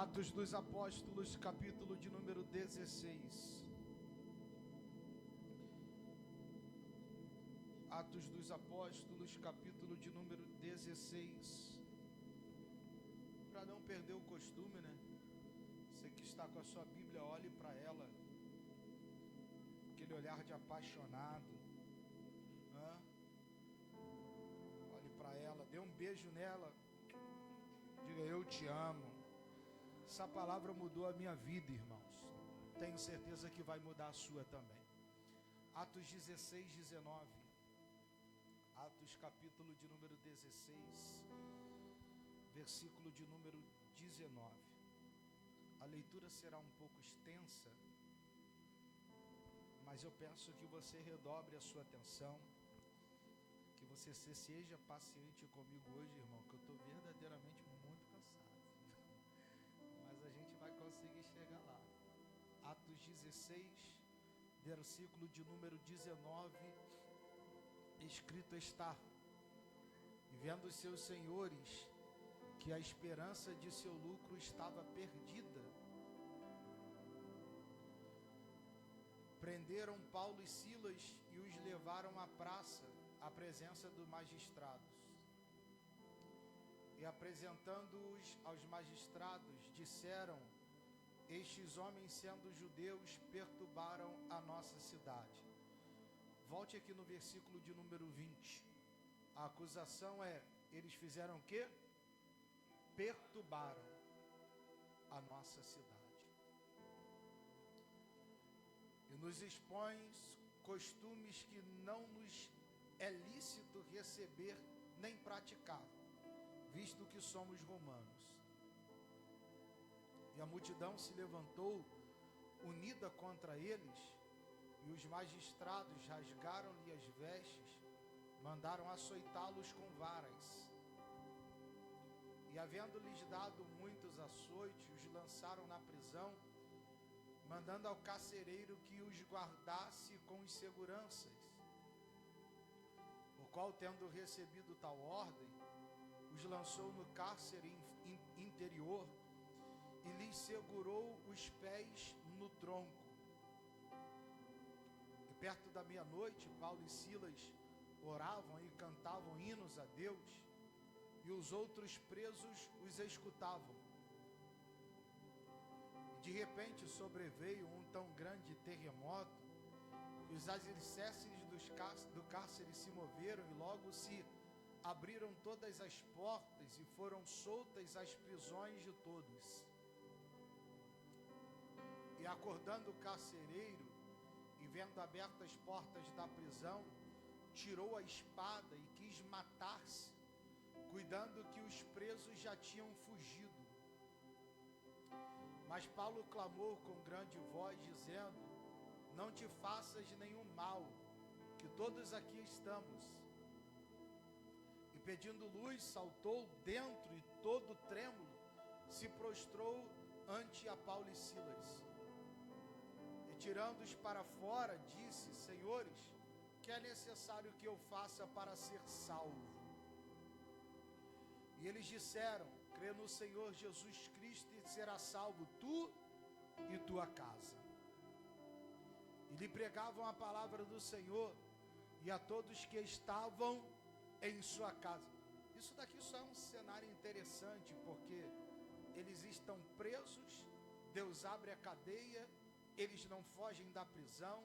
Atos dos Apóstolos, capítulo de número 16. Atos dos Apóstolos, capítulo de número 16. Para não perder o costume, né? Você que está com a sua Bíblia, olhe para ela. Aquele olhar de apaixonado. Olhe para ela, dê um beijo nela. Diga: eu te amo. Essa palavra mudou a minha vida, irmãos. Tenho certeza que vai mudar a sua também. Atos 16, 19. Atos capítulo de número 16, versículo de número 19. A leitura será um pouco extensa, mas eu peço que você redobre a sua atenção, que você seja paciente comigo hoje, irmão, que eu estou verdadeiramente muito cansado. Mas a gente vai conseguir chegar lá. Atos 16, versículo de número 19, escrito está: e vendo os seus senhores que a esperança de seu lucro estava perdida, prenderam Paulo e Silas e os levaram à praça, à presença dos magistrados. E apresentando-os aos magistrados, disseram: estes homens, sendo judeus, perturbaram a nossa cidade. Volte aqui no versículo de número 20. A acusação é: eles fizeram o quê? Perturbaram a nossa cidade. E nos expões costumes que não nos é lícito receber nem praticar, visto que somos romanos. E a multidão se levantou unida contra eles, e os magistrados rasgaram-lhe as vestes, mandaram açoitá-los com varas. E havendo-lhes dado muitos açoites, os lançaram na prisão, mandando ao carcereiro que os guardasse com seguranças. O qual, tendo recebido tal ordem, os lançou no cárcere interior e lhes segurou os pés no tronco. E perto da meia-noite, Paulo e Silas oravam e cantavam hinos a Deus, e os outros presos os escutavam. E de repente sobreveio um tão grande terremoto, que os alicerces do cárcere se moveram, e logo se abriram todas as portas, e foram soltas as prisões de todos. E acordando o carcereiro, e vendo abertas as portas da prisão, tirou a espada e quis matar-se, cuidando que os presos já tinham fugido. Mas Paulo clamou com grande voz, dizendo: não te faças nenhum mal, que todos aqui estamos. E pedindo luz, saltou dentro, e todo trêmulo se prostrou ante a Paulo e Silas. E tirando-os para fora, disse: senhores, que é necessário que eu faça para ser salvo? E eles disseram: crê no Senhor Jesus Cristo e serás salvo tu e tua casa. E lhe pregavam a palavra do Senhor e a todos que estavam em sua casa. Isso daqui só é um cenário interessante, porque eles estão presos, Deus abre a cadeia, eles não fogem da prisão,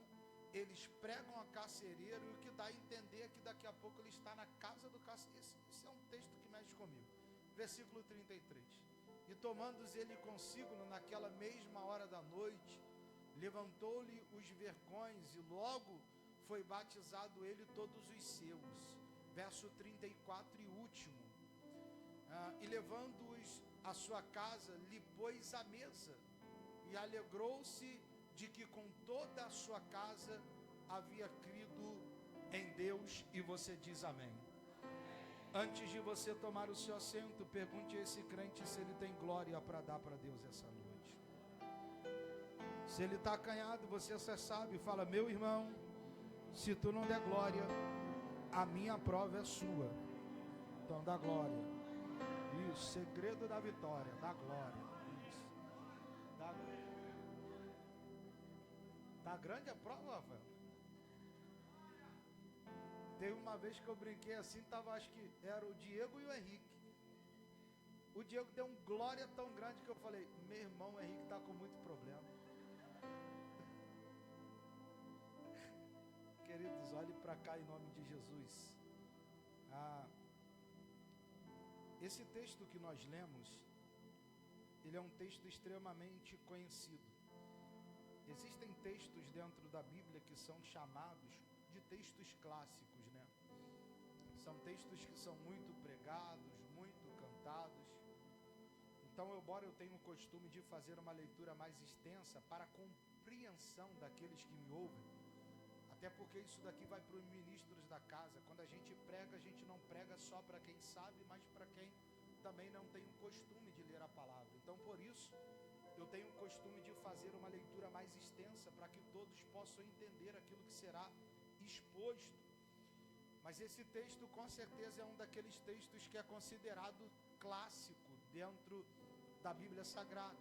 eles pregam a carcereiro, e o que dá a entender é que daqui a pouco ele está na casa do carcereiro. Isso é um texto que mexe comigo. Versículo 33. E tomando-os ele consigo naquela mesma hora da noite, levantou-lhe os vergões, e logo foi batizado ele e todos os seus. Verso 34 e último. E levando-os à sua casa, lhe pôs à mesa, e alegrou-se de que com toda a sua casa havia crido em Deus. E você diz amém. Antes de você tomar o seu assento, pergunte a esse crente se ele tem glória para dar para Deus essa noite. Se ele está acanhado, você só sabe, fala: meu irmão, se tu não der glória, a minha prova é sua. Então dá glória. Isso, segredo da vitória, dá glória. Isso. Tá grande a prova, Rafael? Teve uma vez que eu brinquei assim, acho que era o Diego e o Henrique. O Diego deu um glória tão grande que eu falei, meu irmão, o Henrique está com muito problema. Queridos, olhe para cá em nome de Jesus. Esse texto que nós lemos, ele é um texto extremamente conhecido. Existem textos dentro da Bíblia que são chamados de textos clássicos, né? São textos que são muito pregados, muito cantados. Então, embora eu tenha o costume de fazer uma leitura mais extensa para a compreensão daqueles que me ouvem, até porque isso daqui vai para os ministros da casa. Quando a gente não prega só para quem sabe, mas para quem também não tem o costume de ler a palavra. Então, por isso, eu tenho o costume de fazer uma leitura mais extensa para que todos possam entender aquilo que será exposto. Mas esse texto, com certeza, é um daqueles textos que é considerado clássico dentro da Bíblia Sagrada,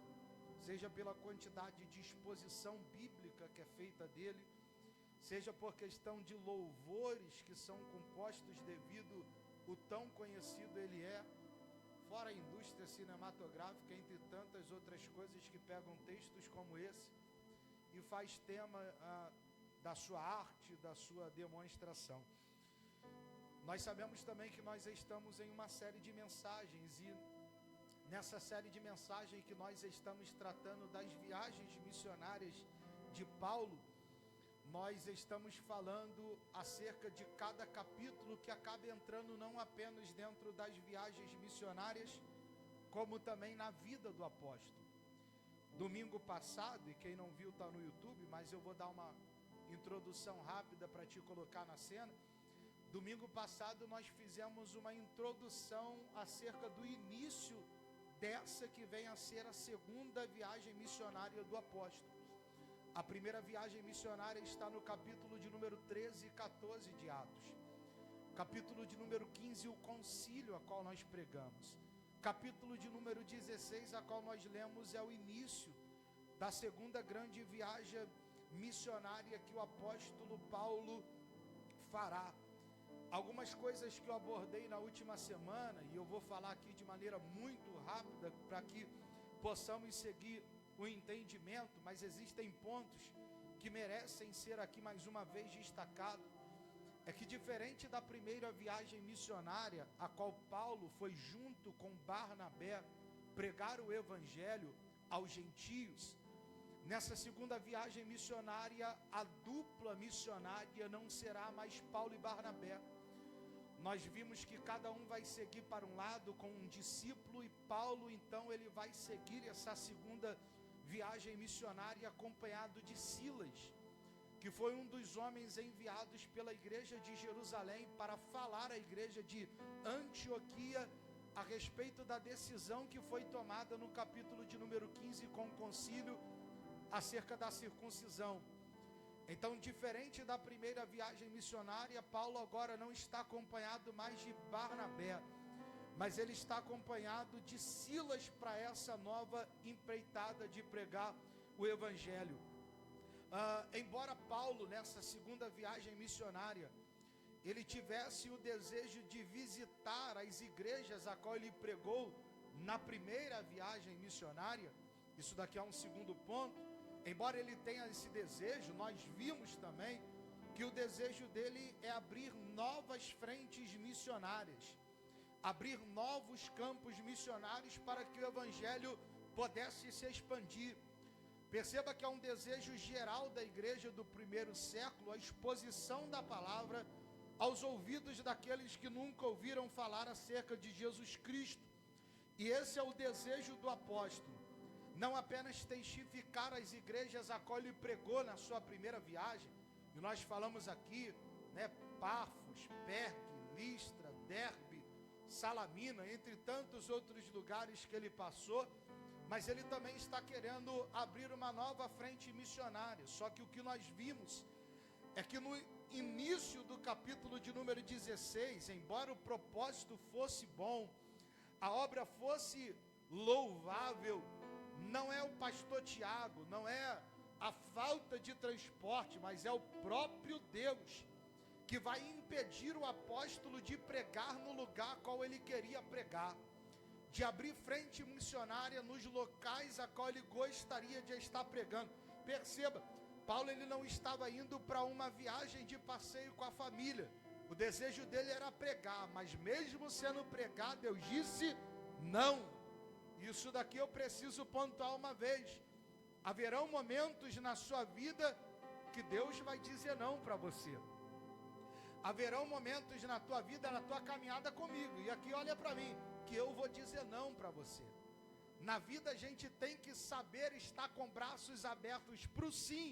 seja pela quantidade de exposição bíblica que é feita dele, seja por questão de louvores que são compostos devido o tão conhecido ele é, fora a indústria cinematográfica, entre tantas outras coisas que pegam textos como esse e faz tema da sua arte, da sua demonstração. Nós sabemos também que nós estamos em uma série de mensagens e nessa série de mensagens que nós estamos tratando das viagens missionárias de Paulo, nós estamos falando acerca de cada capítulo que acaba entrando não apenas dentro das viagens missionárias, como também na vida do apóstolo. Domingo passado, e quem não viu está no YouTube, mas eu vou dar uma introdução rápida para te colocar na cena. Domingo passado nós fizemos uma introdução acerca do início dessa que vem a ser a segunda viagem missionária do apóstolo. A primeira viagem missionária está no capítulo de número 13 e 14 de Atos. Capítulo de número 15, o concílio a qual nós pregamos. Capítulo de número 16, a qual nós lemos, é o início da segunda grande viagem missionária que o apóstolo Paulo fará. Algumas coisas que eu abordei na última semana, e eu vou falar aqui de maneira muito rápida, para que possamos seguir o entendimento, mas existem pontos que merecem ser aqui mais uma vez destacados. É que diferente da primeira viagem missionária, a qual Paulo foi junto com Barnabé pregar o evangelho aos gentios, nessa segunda viagem missionária, a dupla missionária não será mais Paulo e Barnabé. Nós vimos que cada um vai seguir para um lado com um discípulo, e Paulo então ele vai seguir essa segunda viagem missionária acompanhado de Silas, que foi um dos homens enviados pela igreja de Jerusalém para falar à igreja de Antioquia a respeito da decisão que foi tomada no capítulo de número 15 com o concílio acerca da circuncisão. Então, diferente da primeira viagem missionária, Paulo agora não está acompanhado mais de Barnabé, mas ele está acompanhado de Silas para essa nova empreitada de pregar o evangelho. Embora Paulo, nessa segunda viagem missionária, ele tivesse o desejo de visitar as igrejas a qual ele pregou na primeira viagem missionária, isso daqui é um segundo ponto. Embora ele tenha esse desejo, nós vimos também que o desejo dele é abrir novas frentes missionárias, abrir novos campos missionários para que o evangelho pudesse se expandir. Perceba que é um desejo geral da igreja do primeiro século, a exposição da palavra aos ouvidos daqueles que nunca ouviram falar acerca de Jesus Cristo. E esse é o desejo do apóstolo. Não apenas testificar as igrejas a qual ele pregou na sua primeira viagem, e nós falamos aqui, né, Pafos, Pergue, Listra, Derbe, Salamina, entre tantos outros lugares que ele passou, mas ele também está querendo abrir uma nova frente missionária. Só que o que nós vimos é que no início do capítulo de número 16, embora o propósito fosse bom, a obra fosse louvável, não é o pastor Tiago, não é a falta de transporte, mas é o próprio Deus que vai impedir o apóstolo de pregar no lugar qual ele queria pregar, de abrir frente missionária nos locais a qual ele gostaria de estar pregando. Perceba, Paulo ele não estava indo para uma viagem de passeio com a família. O desejo dele era pregar, mas mesmo sendo pregado, Deus disse não. Isso daqui eu preciso pontuar uma vez. Haverão momentos na sua vida que Deus vai dizer não para você. Haverão momentos na tua vida, na tua caminhada comigo, e aqui olha para mim, que eu vou dizer não para você. Na vida a gente tem que saber estar com braços abertos para o sim,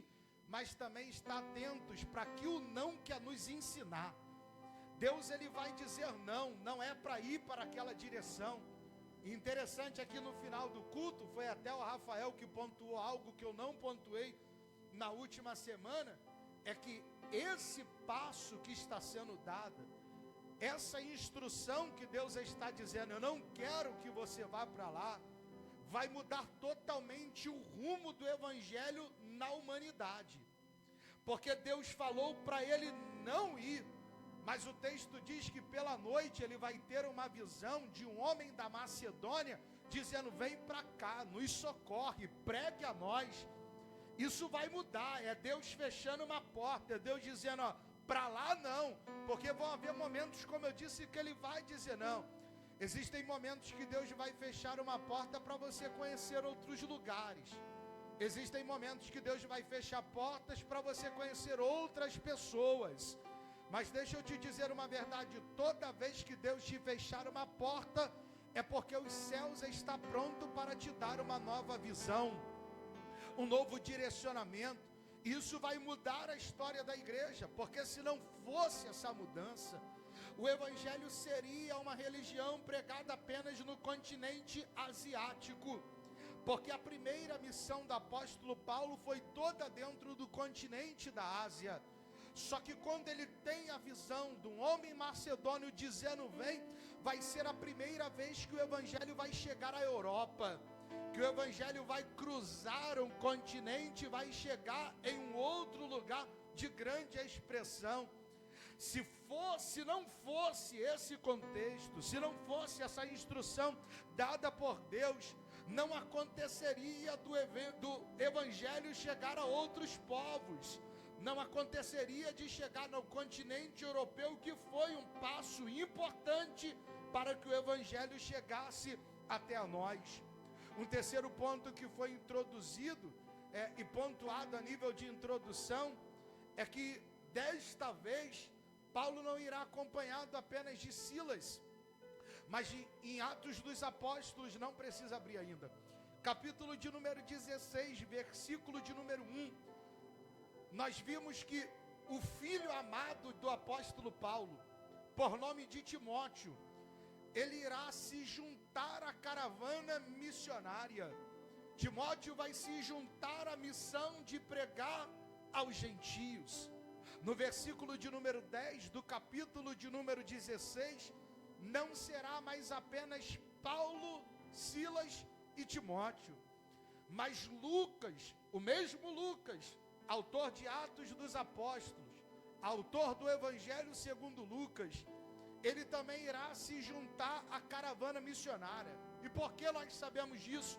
mas também estar atentos para aquilo não quer nos ensinar. Deus ele vai dizer não, não é para ir para aquela direção. E interessante aqui no final do culto, foi até o Rafael que pontuou algo que eu não pontuei na última semana, é que esse passo que está sendo dado, essa instrução que Deus está dizendo, eu não quero que você vá para lá, vai mudar totalmente o rumo do evangelho na humanidade, porque Deus falou para ele não ir, mas o texto diz que pela noite ele vai ter uma visão de um homem da Macedônia, dizendo, vem para cá, nos socorre, pregue a nós. Isso vai mudar, é Deus fechando uma porta, é Deus dizendo, ó, para lá não, porque vão haver momentos, como eu disse, que ele vai dizer não. Existem momentos que Deus vai fechar uma porta para você conhecer outros lugares. Existem momentos que Deus vai fechar portas para você conhecer outras pessoas. Mas deixa eu te dizer uma verdade, toda vez que Deus te fechar uma porta, é porque os céus estão prontos para te dar uma nova visão, um novo direcionamento. Isso vai mudar a história da igreja, porque se não fosse essa mudança, o evangelho seria uma religião pregada apenas no continente asiático, porque a primeira missão do apóstolo Paulo foi toda dentro do continente da Ásia. Só que quando ele tem a visão de um homem macedônio dizendo vem, vai ser a primeira vez que o evangelho vai chegar à Europa, que o evangelho vai cruzar um continente, vai chegar em um outro lugar de grande expressão. Se não fosse esse contexto, se não fosse essa instrução dada por Deus, não aconteceria do evangelho chegar a outros povos, não aconteceria de chegar no continente europeu, que foi um passo importante para que o evangelho chegasse até a nós. Um terceiro ponto que foi introduzido e pontuado a nível de introdução é que desta vez Paulo não irá acompanhado apenas de Silas, mas em Atos dos Apóstolos, não precisa abrir ainda, capítulo de número 16, versículo de número 1, nós vimos que o filho amado do apóstolo Paulo, por nome de Timóteo, ele irá se juntar à caravana missionária. Timóteo vai se juntar à missão de pregar aos gentios. No versículo de número 10 do capítulo de número 16, não será mais apenas Paulo, Silas e Timóteo, mas Lucas, o mesmo Lucas, autor de Atos dos Apóstolos, autor do Evangelho segundo Lucas, ele também irá se juntar à caravana missionária. E por que nós sabemos disso?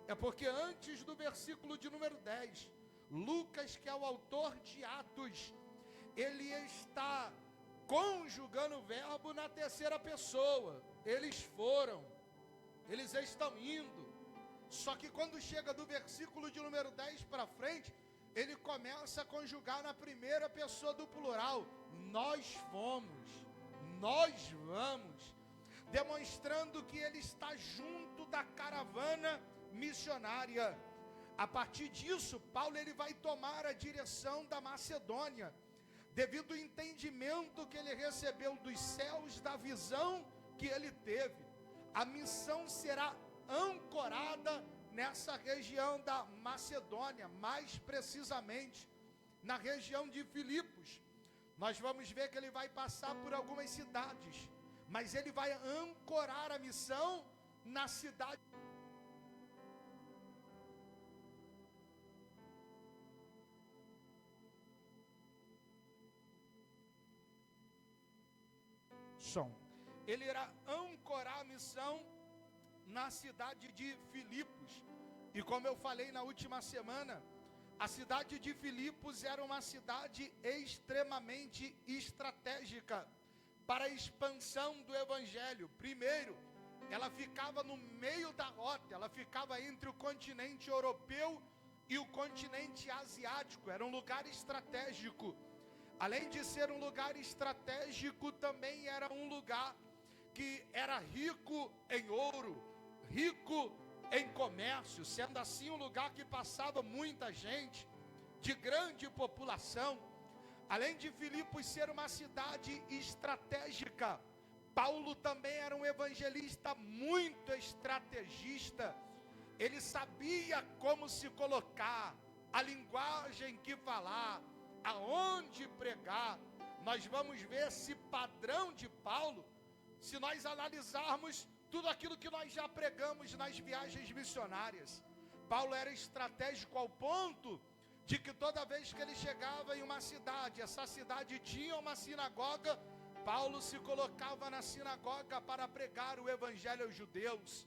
É porque antes do versículo de número 10, Lucas, que é o autor de Atos, ele está conjugando o verbo na terceira pessoa. Eles foram, eles estão indo. Só que quando chega do versículo de número 10 para frente, ele começa a conjugar na primeira pessoa do plural. Nós fomos, nós vamos, demonstrando que ele está junto da caravana missionária. A partir disso, Paulo ele vai tomar a direção da Macedônia, devido ao entendimento que ele recebeu dos céus, da visão que ele teve. A missão será ancorada nessa região da Macedônia, mais precisamente na região de Filipos. Nós vamos ver que ele vai passar por algumas cidades, mas ele vai ancorar a missão na cidade. som. Ele irá ancorar a missão na cidade de Filipos. E como eu falei na última semana, a cidade de Filipos era uma cidade extremamente estratégica para a expansão do evangelho. Primeiro, ela ficava no meio da rota, ela ficava entre o continente europeu e o continente asiático. Era um lugar estratégico. Além de ser um lugar estratégico, também era um lugar que era rico em ouro, rico em comércio, sendo assim um lugar que passava muita gente, de grande população. Além de Filipos ser uma cidade estratégica, Paulo também era um evangelista muito estrategista. Ele sabia como se colocar, a linguagem que falar, aonde pregar. Nós vamos ver esse padrão de Paulo, se nós analisarmos tudo aquilo que nós já pregamos nas viagens missionárias. Paulo era estratégico ao ponto de que toda vez que ele chegava em uma cidade, essa cidade tinha uma sinagoga, Paulo se colocava na sinagoga para pregar o evangelho aos judeus.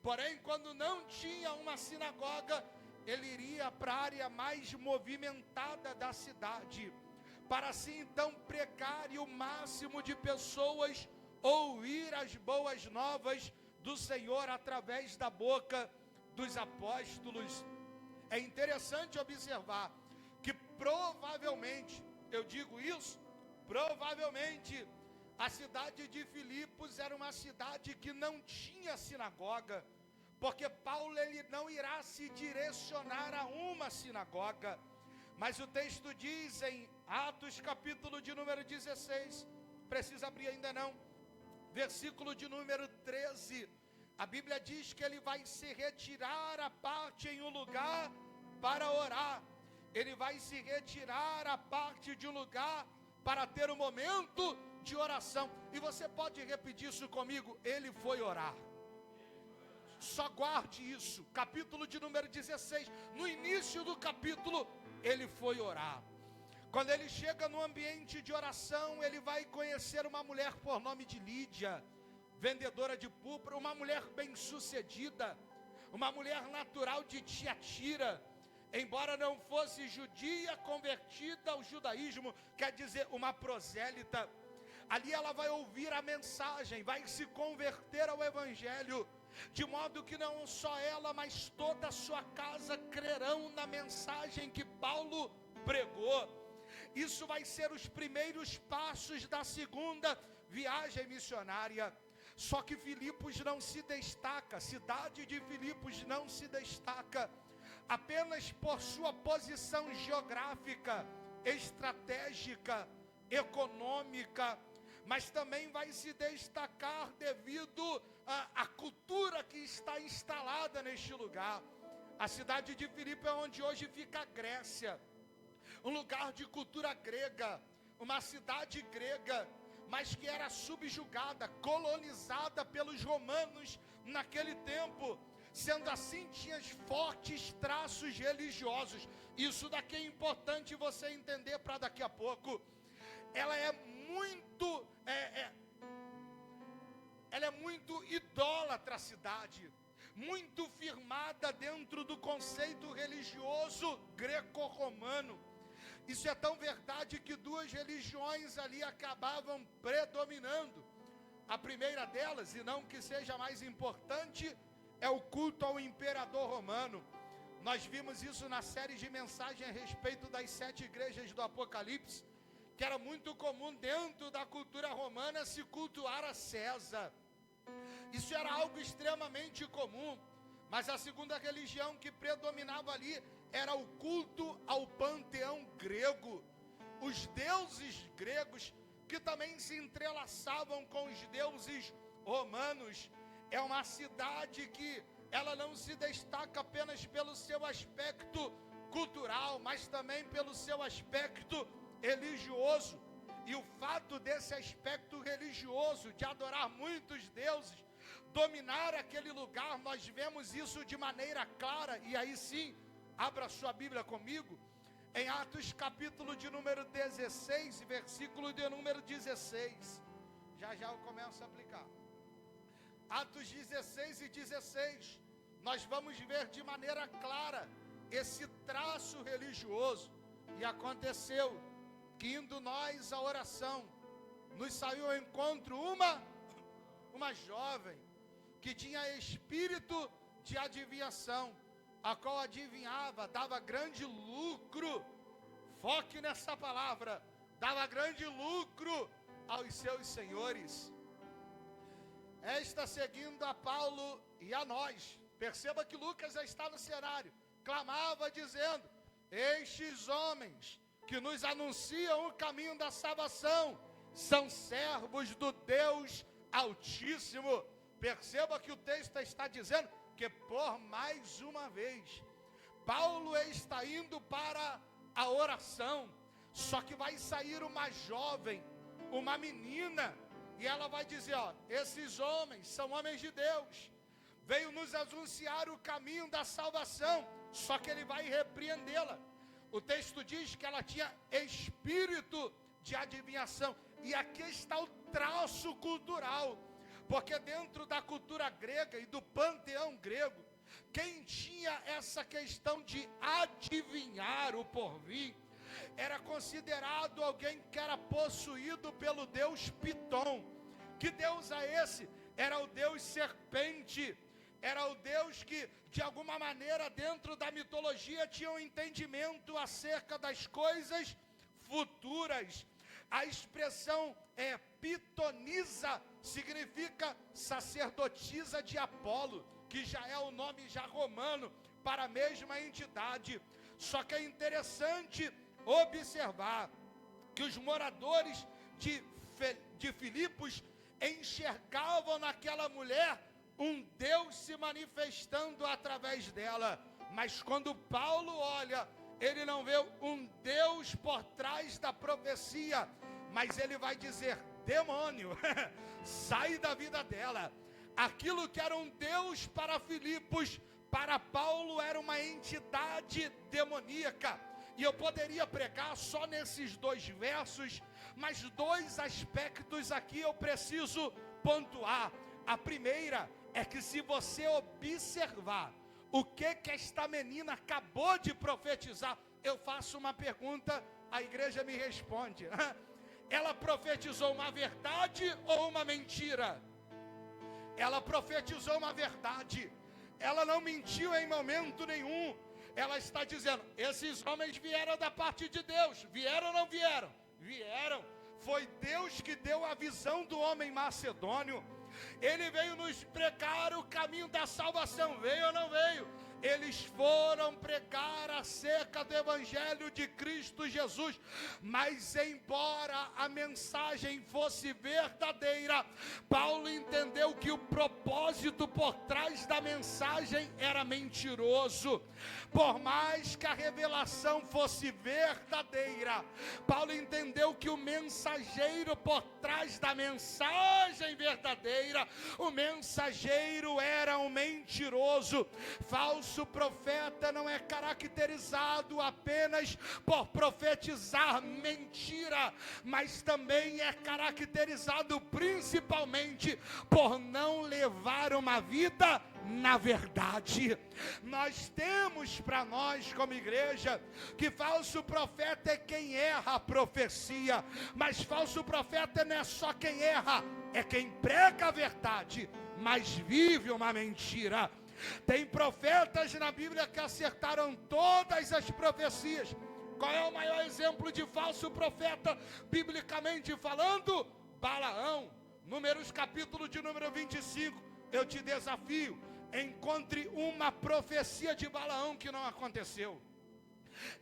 Porém, quando não tinha uma sinagoga, ele iria para a área mais movimentada da cidade, para assim então pregar e o máximo de pessoas ouvir as boas novas do Senhor através da boca dos apóstolos. É interessante observar que provavelmente, eu digo isso, provavelmente a cidade de Filipos era uma cidade que não tinha sinagoga, porque Paulo ele não irá se direcionar a uma sinagoga. Mas o texto diz em Atos capítulo de número 16, precisa abrir ainda não, versículo de número 13, a Bíblia diz que ele vai se retirar à parte em um lugar para orar. Ele vai se retirar à parte de um lugar para ter um momento de oração. E você pode repetir isso comigo, ele foi orar. Só guarde isso, capítulo de número 16, no início do capítulo, ele foi orar. Quando ele chega no ambiente de oração, ele vai conhecer uma mulher por nome de Lídia, vendedora de púrpura, uma mulher bem-sucedida, uma mulher natural de Tiatira, embora não fosse judia, convertida ao judaísmo, quer dizer, uma prosélita. Ali ela vai ouvir a mensagem, vai se converter ao evangelho, de modo que não só ela, mas toda a sua casa crerão na mensagem que Paulo pregou. Isso vai ser os primeiros passos da segunda viagem missionária. Só que Filipos não se destaca, a cidade de Filipos não se destaca apenas por sua posição geográfica, estratégica, econômica, mas também vai se destacar devido à cultura que está instalada neste lugar. A cidade de Filipe é onde hoje fica a Grécia, um lugar de cultura grega, uma cidade grega, mas que era subjugada, colonizada pelos romanos naquele tempo. Sendo assim, tinha fortes traços religiosos. Isso daqui é importante você entender para daqui a pouco. Ela é muito, ela é muito idólatra a cidade, muito firmada dentro do conceito religioso greco-romano. Isso é tão verdade que duas religiões ali acabavam predominando. A primeira delas, e não que seja mais importante, é o culto ao imperador romano. Nós vimos isso na série de mensagens a respeito das 7 igrejas do Apocalipse, que era muito comum dentro da cultura romana se cultuar a César. Isso era algo extremamente comum, mas a segunda religião que predominava ali era o culto ao panteão grego. Os deuses gregos que também se entrelaçavam com os deuses romanos. É uma cidade que ela não se destaca apenas pelo seu aspecto cultural, mas também pelo seu aspecto religioso. E o fato desse aspecto religioso, de adorar muitos deuses, dominar aquele lugar, nós vemos isso de maneira clara. E aí sim, abra sua Bíblia comigo, em Atos capítulo de número 16, versículo de número 16. Já eu começo a aplicar. Atos 16 e 16, nós vamos ver de maneira clara esse traço religioso. E aconteceu que, indo nós à oração, nos saiu ao encontro uma jovem que tinha espírito de adivinhação, a qual adivinhava, dava grande lucro, foque nessa palavra, dava grande lucro aos seus senhores. Esta seguindo a Paulo e a nós. Perceba que Lucas já está no cenário. Clamava dizendo: estes homens que nos anunciam o caminho da salvação são servos do Deus Altíssimo. Perceba que o texto está dizendo que por mais uma vez Paulo está indo para a oração. Só que vai sair uma jovem, uma menina, e ela vai dizer: ó, esses homens são homens de Deus, veio nos anunciar o caminho da salvação. Só que ele vai repreendê-la. O texto diz que ela tinha espírito de adivinhação. E aqui está o traço cultural, porque dentro da cultura grega e do panteão grego, quem tinha essa questão de adivinhar o porvir era considerado alguém que era possuído pelo deus Piton. Que deus é esse? Era o deus serpente. Era o Deus que, de alguma maneira, dentro da mitologia, tinha um entendimento acerca das coisas futuras. A expressão pitonisa significa sacerdotisa de Apolo, que já é o nome já romano para a mesma entidade. Só que é interessante observar que os moradores de Filipos enxergavam naquela mulher um Deus se manifestando através dela. Mas quando Paulo olha, ele não vê um Deus por trás da profecia, mas ele vai dizer: demônio, sai da vida dela. Aquilo que era um Deus para Filipos, para Paulo era uma entidade demoníaca. E eu poderia pregar só nesses 2 versos, mas 2 aspectos aqui eu preciso pontuar. A primeira é que, se você observar o que esta menina acabou de profetizar, eu faço uma pergunta, a igreja me responde: ela profetizou uma verdade ou uma mentira? Ela profetizou uma verdade, ela não mentiu em momento nenhum. Ela está dizendo: esses homens vieram da parte de Deus. Vieram ou não vieram? Vieram. Foi Deus que deu a visão do homem macedônio. Ele veio nos pregar o caminho da salvação. Veio ou não veio? Eles foram pregar acerca do Evangelho de Cristo Jesus. Mas embora a mensagem fosse verdadeira, Paulo entendeu que o propósito por trás da mensagem era mentiroso. Por mais que a revelação fosse verdadeira, Paulo entendeu que o mensageiro por trás da mensagem verdadeira, o mensageiro era um mentiroso. Falso profeta não é caracterizado apenas por profetizar mentira, mas também é caracterizado principalmente por não levar uma vida na verdade. Nós temos para nós como igreja que falso profeta é quem erra a profecia, mas falso profeta não é só quem erra, é quem prega a verdade, mas vive uma mentira. Tem profetas na Bíblia que acertaram todas as profecias. Qual é o maior exemplo de falso profeta, biblicamente falando? Balaão. Números capítulo de número 25. Eu te desafio, encontre uma profecia de Balaão que não aconteceu.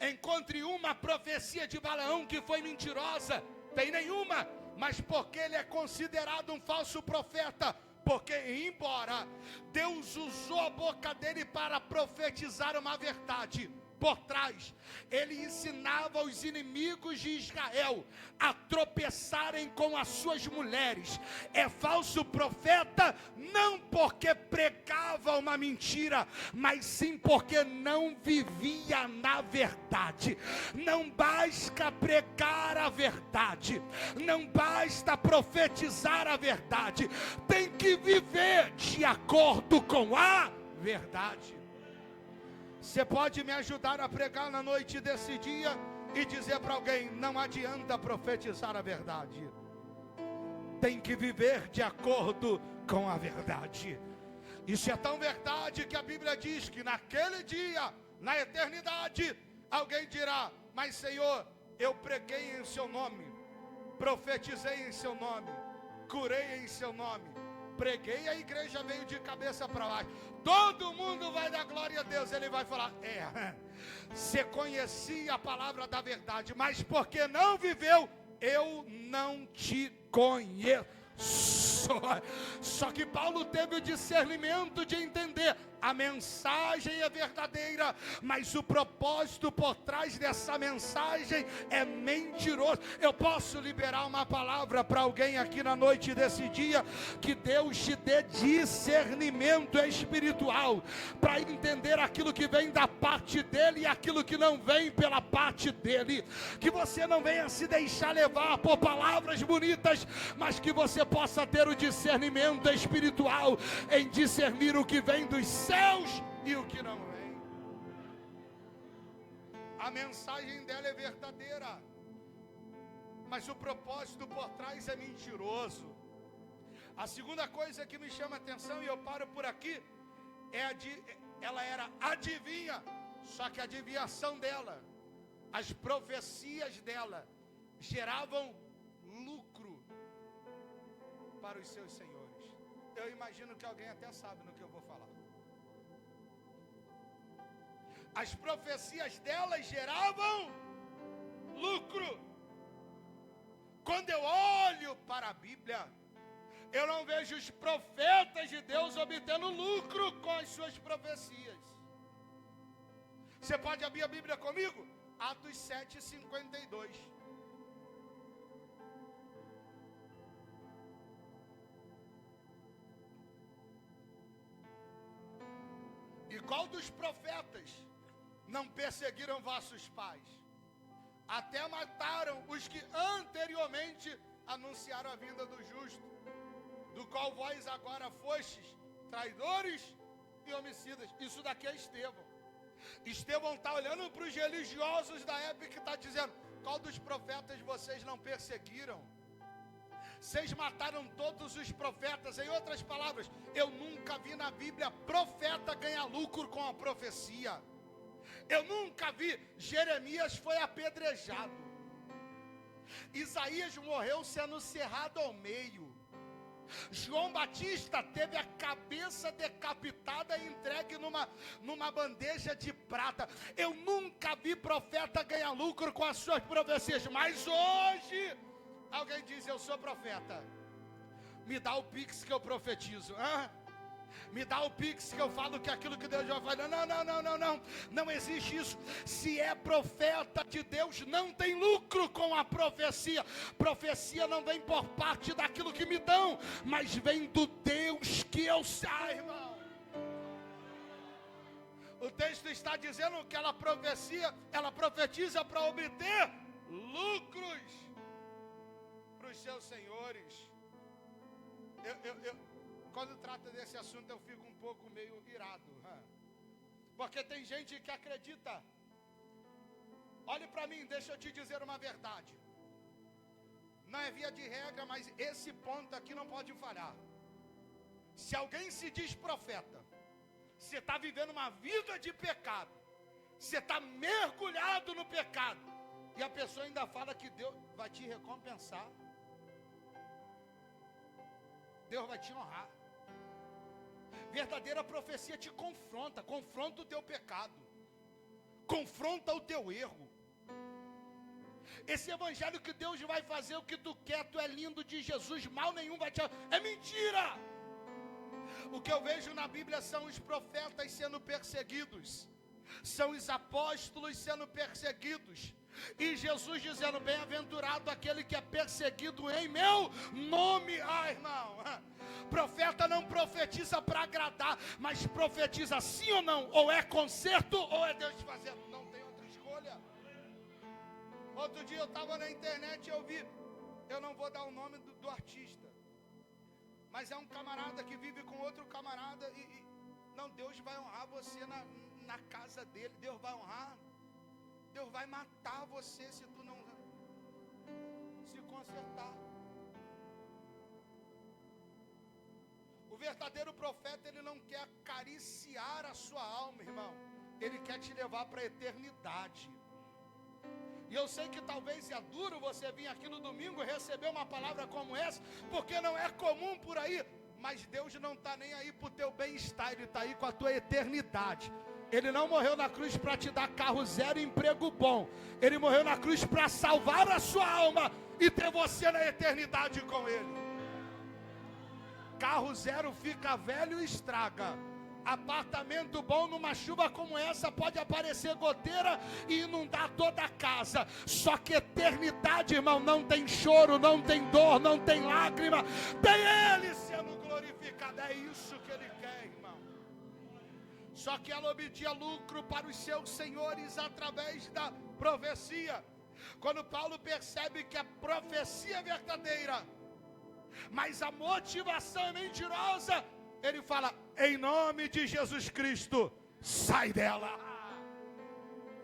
Encontre uma profecia de Balaão que foi mentirosa. Tem nenhuma, mas porque ele é considerado um falso profeta, porque embora Deus usou a boca dele para profetizar uma verdade, por trás, ele ensinava os inimigos de Israel a tropeçarem com as suas mulheres. É falso profeta não porque pregava uma mentira, mas sim porque não vivia na verdade. Não basta pregar a verdade, não basta profetizar a verdade, tem que viver de acordo com a verdade. Você pode me ajudar a pregar na noite desse dia e dizer para alguém: não adianta profetizar a verdade, tem que viver de acordo com a verdade. Isso é tão verdade que a Bíblia diz que naquele dia, na eternidade, alguém dirá: mas Senhor, eu preguei em seu nome, profetizei em seu nome, curei em seu nome, preguei, a igreja veio de cabeça para baixo. Todo mundo vai dar glória a Deus. Ele vai falar: você conhecia a palavra da verdade, mas porque não viveu, eu não te conheço. Só que Paulo teve o discernimento de entender: a mensagem é verdadeira, mas o propósito por trás dessa mensagem é mentiroso. Eu posso liberar uma palavra para alguém aqui na noite desse dia: que Deus te dê discernimento espiritual para entender aquilo que vem da parte dele e aquilo que não vem pela parte dele. Que você não venha se deixar levar por palavras bonitas, mas que você possa ter o discernimento espiritual em discernir o que vem dos céus e o que não vem. A mensagem dela é verdadeira, mas o propósito por trás é mentiroso. A segunda coisa que me chama a atenção, e eu paro por aqui, ela era adivinha, só que a adivinhação dela, as profecias dela, geravam lucro para os seus senhores. Eu imagino que alguém até sabe no que eu vou falar. As profecias delas geravam lucro. Quando eu olho para a Bíblia, eu não vejo os profetas de Deus obtendo lucro com as suas profecias. Você pode abrir a Bíblia comigo? Atos 7:52. E qual dos profetas não perseguiram vossos pais? Até mataram os que anteriormente anunciaram a vinda do justo, do qual vós agora fostes traidores e homicidas. Isso daqui é Estevão. Estevão está olhando para os religiosos da época e está dizendo: qual dos profetas vocês não perseguiram? Vocês mataram todos os profetas. Em outras palavras, eu nunca vi na Bíblia profeta ganhar lucro com a profecia. Eu nunca vi. Jeremias foi apedrejado, Isaías morreu sendo cerrado ao meio, João Batista teve a cabeça decapitada e entregue numa bandeja de prata. Eu nunca vi profeta ganhar lucro com as suas profecias. Mas hoje alguém diz: eu sou profeta, me dá o pix que eu profetizo. Me dá o pix que eu falo que aquilo que Deus já fala. Não existe isso. Se é profeta de Deus, não tem lucro com a profecia. Profecia não vem por parte daquilo que me dão, mas vem do Deus que eu sei, irmão. O texto está dizendo que ela profetiza para obter lucros para os seus senhores. Quando trata desse assunto, eu fico um pouco meio irado, porque tem gente que acredita. Olhe para mim, deixa eu te dizer uma verdade. Não é via de regra, mas esse ponto aqui não pode falhar. Se alguém se diz profeta, você está vivendo uma vida de pecado, você está mergulhado no pecado, e a pessoa ainda fala que Deus vai te recompensar, Deus vai te honrar. Verdadeira profecia te confronta o teu pecado, confronta o teu erro. Esse evangelho que Deus vai fazer o que tu quer, tu é lindo de Jesus, mal nenhum vai te... É mentira! O que eu vejo na Bíblia são os profetas sendo perseguidos. São os apóstolos sendo perseguidos. E Jesus dizendo: bem-aventurado aquele que é perseguido em meu nome. Irmão, profeta não profetiza para agradar, mas profetiza sim ou não. Ou é conserto, ou é Deus fazendo. Não tem outra escolha. Outro dia eu estava na internet e eu vi, eu não vou dar o nome do artista, mas é um camarada que vive com outro camarada não, Deus vai honrar você na casa dele. Deus vai honrar. Deus vai matar você se tu não se consertar. O verdadeiro profeta, ele não quer acariciar a sua alma, irmão. Ele quer te levar para a eternidade. E eu sei que talvez é duro você vir aqui no domingo e receber uma palavra como essa, porque não é comum por aí. Mas Deus não está nem aí para o teu bem-estar, Ele está aí com a tua eternidade. Ele não morreu na cruz para te dar carro zero e emprego bom. Ele morreu na cruz para salvar a sua alma e ter você na eternidade com Ele. Carro zero fica velho e estraga. Apartamento bom numa chuva como essa pode aparecer goteira e inundar toda a casa. Só que eternidade, irmão, não tem choro, não tem dor, não tem lágrima. Tem Ele sendo glorificado. É isso que Ele quer, irmão. Só que ela obtinha lucro para os seus senhores através da profecia. Quando Paulo percebe que a profecia é verdadeira, mas a motivação é mentirosa, ele fala: em nome de Jesus Cristo, sai dela.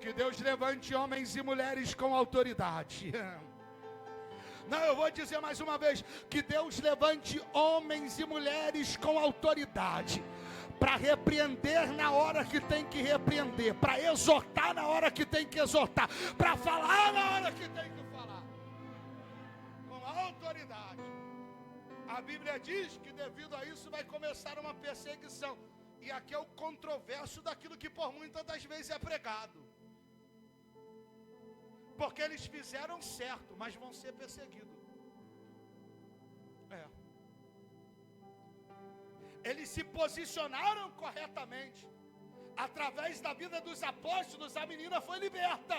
Que Deus levante homens e mulheres com autoridade. Não, eu vou dizer mais uma vez: que Deus levante homens e mulheres com autoridade, para repreender na hora que tem que repreender, para exortar na hora que tem que exortar, para falar na hora que tem que falar, com autoridade. A Bíblia diz que devido a isso vai começar uma perseguição. E aqui é o controverso daquilo que por muitas das vezes é pregado. Porque eles fizeram certo, mas vão ser perseguidos. Eles se posicionaram corretamente. Através da vida dos apóstolos, a menina foi liberta.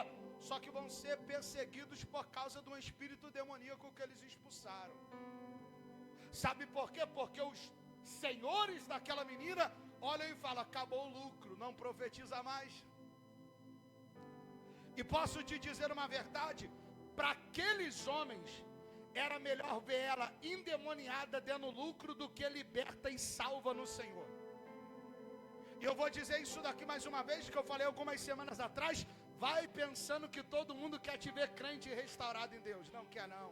Só que vão ser perseguidos por causa de um espírito demoníaco que eles expulsaram. Sabe por quê? Porque os senhores daquela menina olham e falam: acabou o lucro, não profetiza mais. E posso te dizer uma verdade: para aqueles homens era melhor ver ela endemoniada dando lucro do que liberta e salva no Senhor. E eu vou dizer isso daqui mais uma vez, que eu falei algumas semanas atrás. Vai pensando que todo mundo quer te ver crente e restaurado em Deus. Não quer não.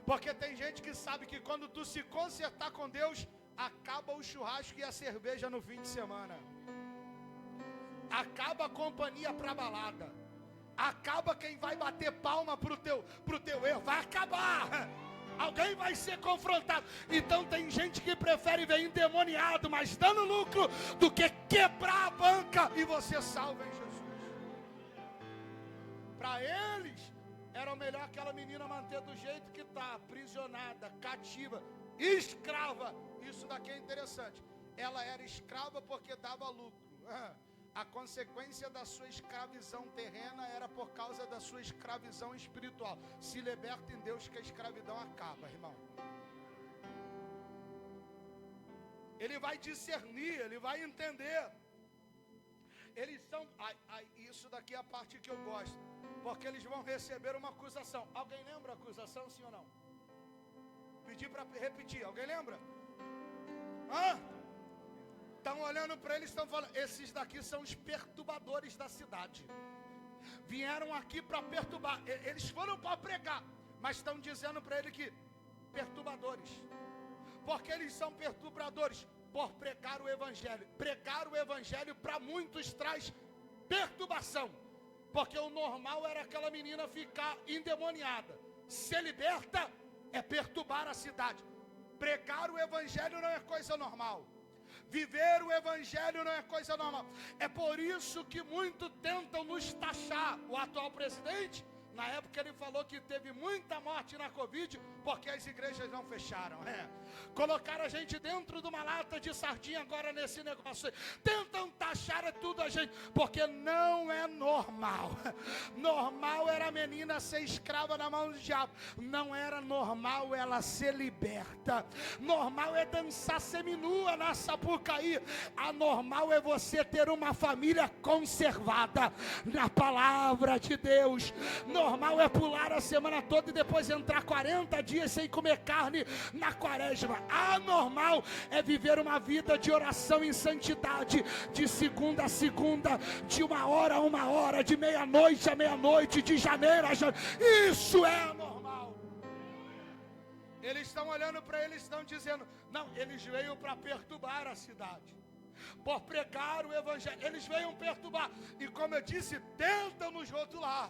Porque tem gente que sabe que quando tu se consertar com Deus, acaba o churrasco e a cerveja no fim de semana. Acaba a companhia para balada. Acaba quem vai bater palma pro teu erro. Vai acabar. Alguém vai ser confrontado. Então tem gente que prefere ver endemoniado, mas dando lucro, do que quebrar a banca e você salva em Jesus. Para eles era melhor aquela menina manter do jeito que está, aprisionada, cativa, escrava. Isso daqui é interessante. Ela era escrava porque dava lucro. A consequência da sua escravidão terrena era por causa da sua escravidão espiritual. Se liberta em Deus que a escravidão acaba, irmão. Ele vai discernir, ele vai entender. Eles são... isso daqui é a parte que eu gosto. Porque eles vão receber uma acusação. Alguém lembra a acusação, sim ou não? Pedi para repetir. Alguém lembra? Estão olhando para eles, estão falando: esses daqui são os perturbadores da cidade. Vieram aqui para perturbar. Eles foram para pregar, mas estão dizendo para ele que perturbadores. Porque eles são perturbadores por pregar o evangelho. Pregar o evangelho para muitos traz perturbação. Porque o normal era aquela menina ficar endemoniada. Ser liberta é perturbar a cidade. Pregar o evangelho não é coisa normal. Viver o evangelho não é coisa normal. É por isso que muitos tentam nos taxar. O atual presidente Na época ele falou que teve muita morte na Covid porque as igrejas não fecharam. Colocaram a gente dentro de uma lata de sardinha agora nesse negócio. Tentam taxar tudo a gente, porque não é normal. Normal era a menina ser escrava na mão do diabo. Não era normal ela ser liberta. Normal é dançar seminua na Sapucaí. Anormal é você ter uma família conservada na palavra de Deus. Normal é pular a semana toda e depois entrar 40 dias sem comer carne na quaresma. Anormal é viver uma vida de oração em santidade, de segunda a segunda, de 1 a 1, de meia-noite a meia-noite, de janeiro a janeiro. Isso é anormal. Eles estão olhando para eles, estão dizendo, não, eles veio para perturbar a cidade. Por pregar o evangelho, eles veio perturbar. E como eu disse, tentam nos rotular.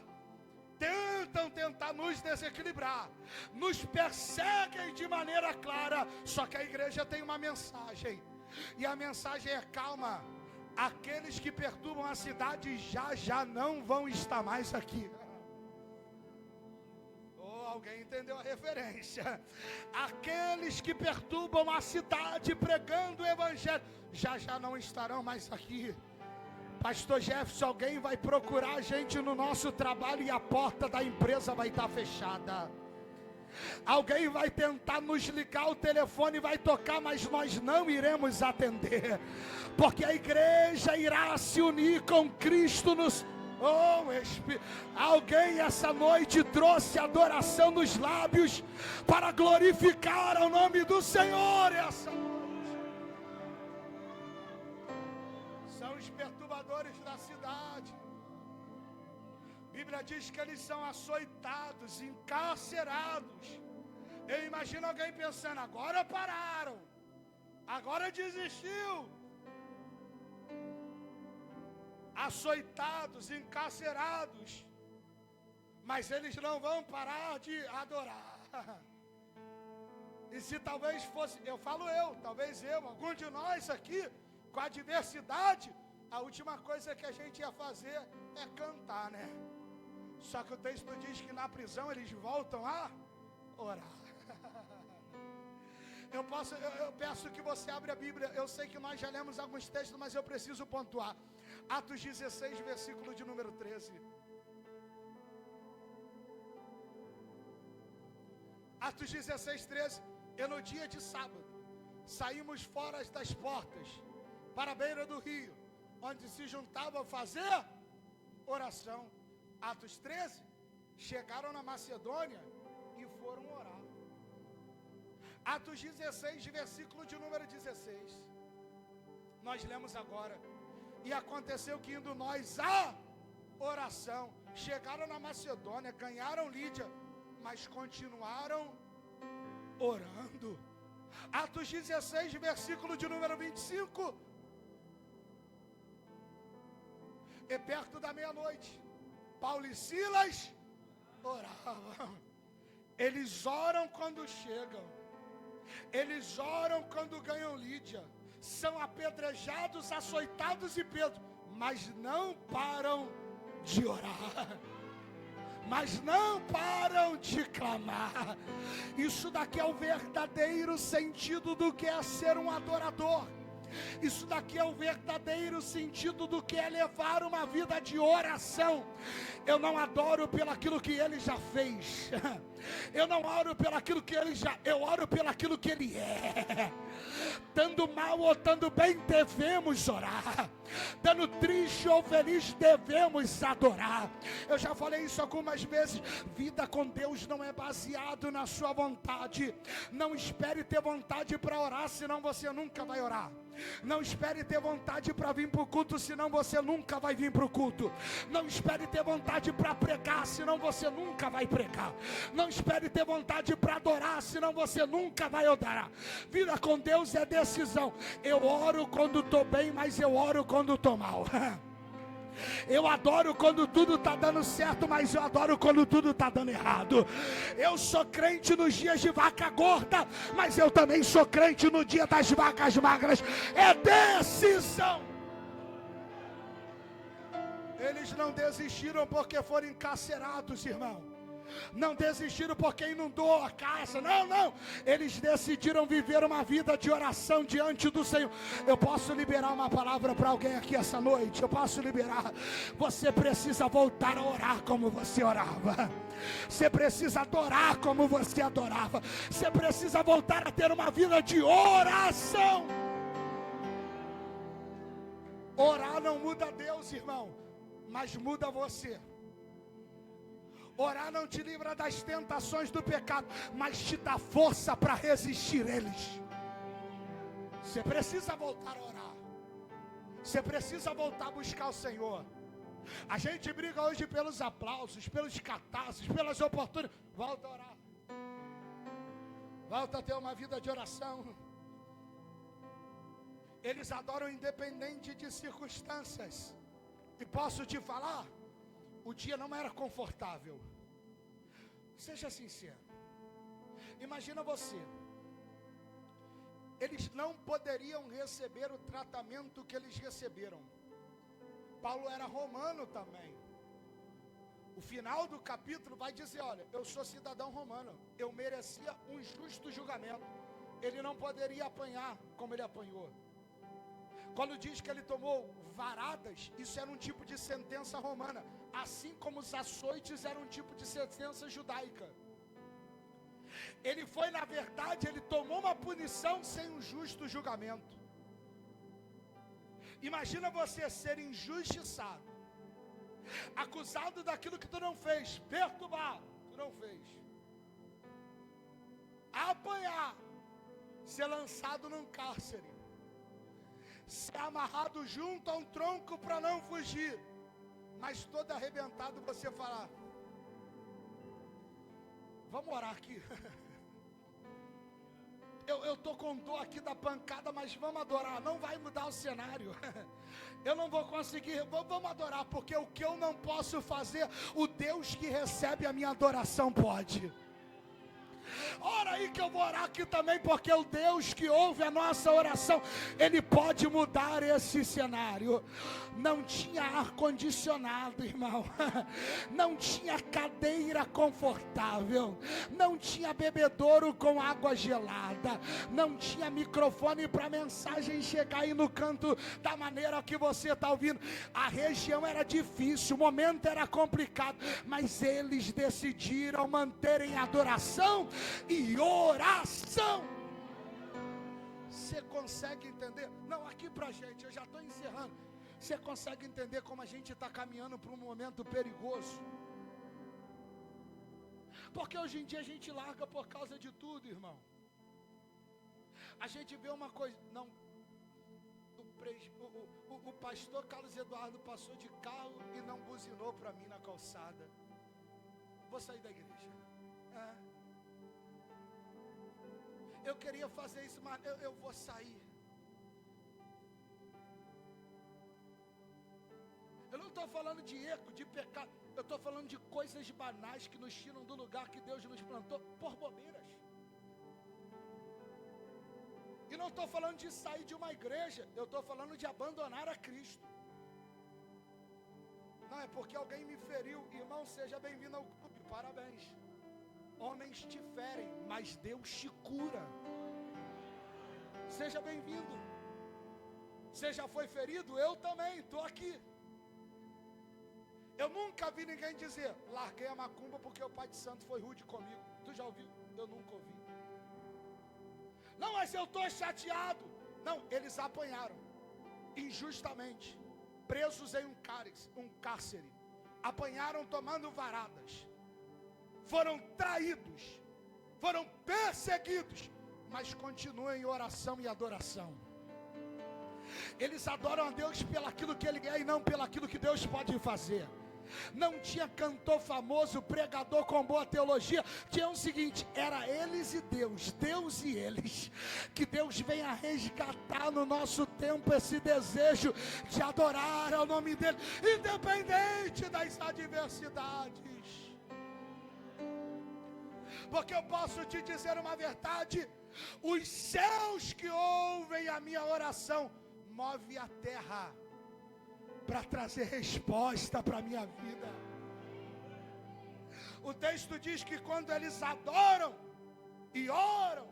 Tentam nos desequilibrar, nos perseguem de maneira clara, só que a igreja tem uma mensagem, e a mensagem é calma, aqueles que perturbam a cidade já não vão estar mais aqui. Alguém entendeu a referência? Aqueles que perturbam a cidade pregando o evangelho, já não estarão mais aqui. Pastor Jefferson, alguém vai procurar a gente no nosso trabalho e a porta da empresa vai estar fechada. Alguém vai tentar nos ligar, o telefone vai tocar, mas nós não iremos atender, porque a igreja irá se unir com Cristo nos... Alguém essa noite trouxe adoração nos lábios para glorificar o nome do Senhor essa noite. São os perturbadores da cidade. A Bíblia diz que eles são açoitados, encarcerados. Eu imagino alguém pensando, agora pararam, agora desistiu. Açoitados, encarcerados, mas eles não vão parar de adorar. E se talvez fosse, talvez eu, algum de nós aqui, com a diversidade, a última coisa que a gente ia fazer é cantar, né? Só que o texto diz que na prisão eles voltam a orar. Eu peço que você abra a Bíblia. Eu sei que nós já lemos alguns textos, mas eu preciso pontuar. Atos 16, versículo de número 13. Atos 16, 13. E no dia de sábado, saímos fora das portas, para a beira do rio, onde se juntavam a fazer oração. Atos 13. Chegaram na Macedônia e foram orar. Atos 16, versículo de número 16. Nós lemos agora. E aconteceu que indo nós à oração, chegaram na Macedônia, ganharam Lídia, mas continuaram orando. Atos 16, versículo de número 25. E perto da meia-noite, Paulo e Silas oravam. Eles oram quando chegam. Eles oram quando ganham Lídia. São apedrejados, açoitados e presos, mas não param de orar. Mas não param de clamar. Isso daqui é o verdadeiro sentido do que é ser um adorador. Isso daqui é o verdadeiro sentido do que é levar uma vida de oração. Eu não adoro pelo aquilo que ele já fez. Eu não oro pelo aquilo que ele já, eu oro pelo aquilo que ele é. Estando mal ou estando bem, devemos orar. Estando triste ou feliz, devemos adorar. Eu já falei isso algumas vezes. Vida com Deus não é baseado na sua vontade. Não espere ter vontade para orar, senão você nunca vai orar. Não espere ter vontade para vir para o culto, senão você nunca vai vir para o culto. Não espere ter vontade para pregar, senão você nunca vai pregar. Não espere ter vontade para adorar, senão você nunca vai adorar. Vida com Deus é decisão. Eu oro quando estou bem, mas eu oro quando estou mal. Eu adoro quando tudo está dando certo, mas eu adoro quando tudo está dando errado. Eu sou crente nos dias de vaca gorda, mas eu também sou crente no dia das vacas magras. É decisão. Eles não desistiram porque foram encarcerados, irmão. Não desistiram porque inundou a casa. Não. Eles decidiram viver uma vida de oração diante do Senhor. Eu posso liberar uma palavra para alguém aqui essa noite. Eu posso liberar. Você precisa voltar a orar como você orava. Você precisa adorar como você adorava. Você precisa voltar a ter uma vida de oração. Orar não muda Deus, irmão, mas muda você. Orar não te livra das tentações do pecado, mas te dá força para resistir eles. Você precisa voltar a orar. Você precisa voltar a buscar o Senhor. A gente briga hoje pelos aplausos, pelos catazes, pelas oportunidades. Volta a orar. Volta a ter uma vida de oração. Eles adoram independente de circunstâncias. E posso te falar, o dia não era confortável. Seja sincero. Imagina você. Eles não poderiam receber o tratamento que eles receberam. Paulo era romano também. O final do capítulo vai dizer, olha, eu sou cidadão romano. Eu merecia um justo julgamento. Ele não poderia apanhar como ele apanhou. Quando diz que ele tomou varadas, isso era um tipo de sentença romana, assim como os açoites eram um tipo de sentença judaica. Ele foi, na verdade, ele tomou uma punição sem um justo julgamento. Imagina você ser injustiçado, acusado daquilo que tu não fez, perturbado, tu não fez, apanhar, ser lançado num cárcere, ser amarrado junto a um tronco para não fugir, mas todo arrebentado você falar, vamos orar aqui. Eu estou com dor aqui da pancada, mas vamos adorar, não vai mudar o cenário. Eu não vou conseguir, vamos adorar, porque o que eu não posso fazer, o Deus que recebe a minha adoração pode. Ora aí que eu vou orar aqui também, porque o Deus que ouve a nossa oração, Ele pode mudar esse cenário. Não tinha ar-condicionado, irmão. Não tinha cadeira confortável. Não tinha bebedouro com água gelada. Não tinha microfone para a mensagem chegar aí no canto da maneira que você está ouvindo. A região era difícil, o momento era complicado, mas eles decidiram manterem a adoração e oração. Você consegue entender? Não, aqui pra gente, eu já estou encerrando. Você consegue entender como a gente está caminhando para um momento perigoso? Porque hoje em dia a gente larga por causa de tudo, irmão. A gente vê uma coisa, não, o pastor Carlos Eduardo passou de carro e não buzinou para mim na calçada. Vou sair da igreja. Eu queria fazer isso, mas eu vou sair. Eu não estou falando de erro, de pecado. Eu estou falando de coisas banais que nos tiram do lugar que Deus nos plantou por bobeiras. E não estou falando de sair de uma igreja. Eu estou falando de abandonar a Cristo. Não, é porque alguém me feriu. Irmão, seja bem-vindo ao clube. Parabéns. Homens te ferem, mas Deus te cura. Seja bem-vindo. Você já foi ferido? Eu também, estou aqui. Eu nunca vi ninguém dizer, larguei a macumba porque o pai de santo foi rude comigo. Tu já ouviu? Eu nunca ouvi. Não, mas eu estou chateado. Não, eles apanharam injustamente, presos em um cárcere, apanharam tomando varadas, foram traídos, foram perseguidos, mas continuam em oração e adoração. Eles adoram a Deus pelaquilo que Ele é e não pelaquilo que Deus pode fazer. Não tinha cantor famoso, pregador com boa teologia. Tinha o seguinte, era eles e Deus, Deus e eles. Que Deus venha resgatar no nosso tempo esse desejo de adorar ao nome dEle, independente das adversidades. Porque eu posso te dizer uma verdade, os céus que ouvem a minha oração move a terra para trazer resposta para a minha vida. O texto diz que quando eles adoram e oram,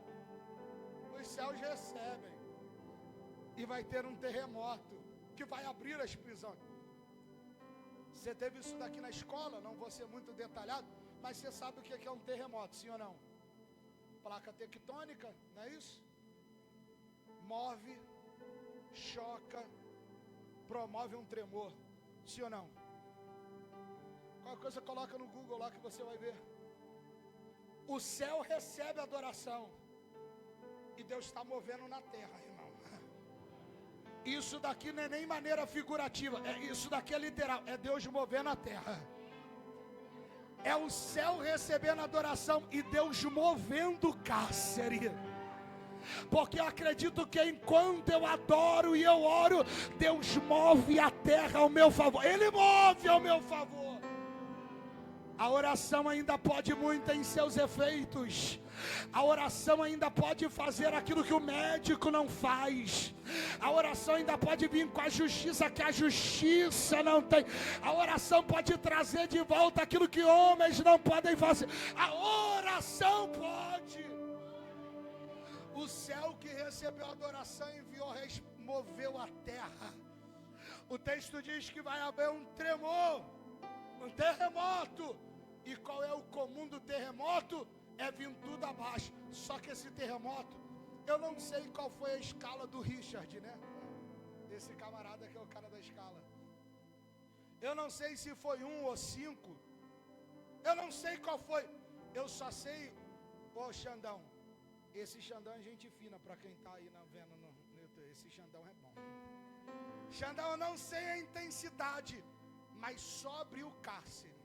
os céus recebem. E vai ter um terremoto que vai abrir as prisões. Você teve isso daqui na escola, não vou ser muito detalhado, mas você sabe o que é um terremoto, sim ou não? Placa tectônica, não é isso? Move, choca, promove um tremor, sim ou não? Qualquer coisa coloca no Google lá que você vai ver. O céu recebe adoração e Deus está movendo na terra, irmão. Isso daqui não é nem maneira figurativa, isso daqui é literal, é Deus movendo a terra. É o céu recebendo adoração e Deus movendo o cárcere. Porque eu acredito que enquanto eu adoro e eu oro, Deus move a terra ao meu favor. Ele move ao meu favor. A oração ainda pode muito em seus efeitos. A oração ainda pode fazer aquilo que o médico não faz. A oração ainda pode vir com a justiça que a justiça não tem. A oração pode trazer de volta aquilo que homens não podem fazer. A oração pode. O céu que recebeu a adoração enviou, moveu a terra. O texto diz que vai haver um tremor, um terremoto. E qual é o comum do terremoto? É vir tudo abaixo. Só que esse terremoto, eu não sei qual foi a escala do Richard, né? Esse camarada que é o cara da escala. Eu não sei se foi 1 ou 5. Eu não sei qual foi. Eu só sei, Xandão. Esse Xandão é gente fina, para quem está aí vendo no YouTube. Esse Xandão é bom. Xandão, eu não sei a intensidade, mas sobre o cárcere.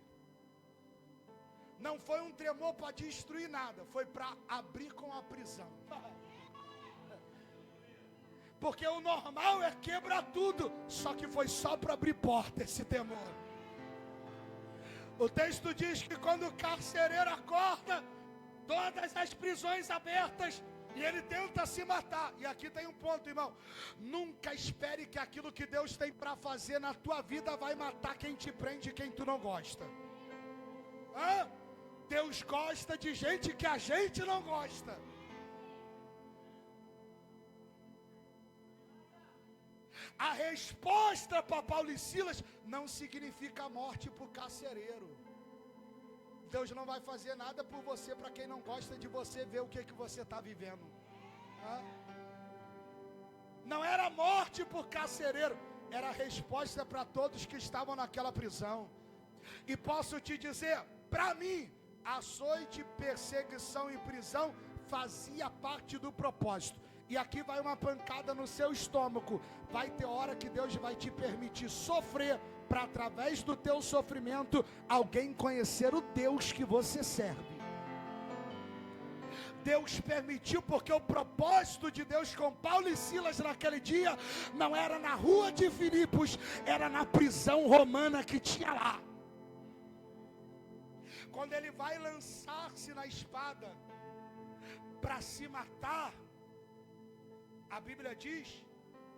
Não foi um tremor para destruir nada, foi para abrir com a prisão. Porque o normal é quebrar tudo, só que foi só para abrir porta esse temor. O texto diz que quando o carcereiro acorda, todas as prisões abertas, e ele tenta se matar. E aqui tem um ponto, irmão. Nunca espere que aquilo que Deus tem para fazer na tua vida vai matar quem te prende e quem tu não gosta. Deus gosta de gente que a gente não gosta. A resposta para Paulo e Silas não significa a morte para o carcereiro. Deus não vai fazer nada por você para quem não gosta de você ver o que você está vivendo. Não era morte por carcereiro, era a resposta para todos que estavam naquela prisão. E posso te dizer, para mim, açoite, perseguição e prisão fazia parte do propósito. E aqui vai uma pancada no seu estômago. Vai ter hora que Deus vai te permitir sofrer, para através do teu sofrimento, alguém conhecer o Deus que você serve. Deus permitiu, porque o propósito de Deus com Paulo e Silas naquele dia, não era na rua de Filipos, era na prisão romana que tinha lá. Quando ele vai lançar-se na espada para se matar, a Bíblia diz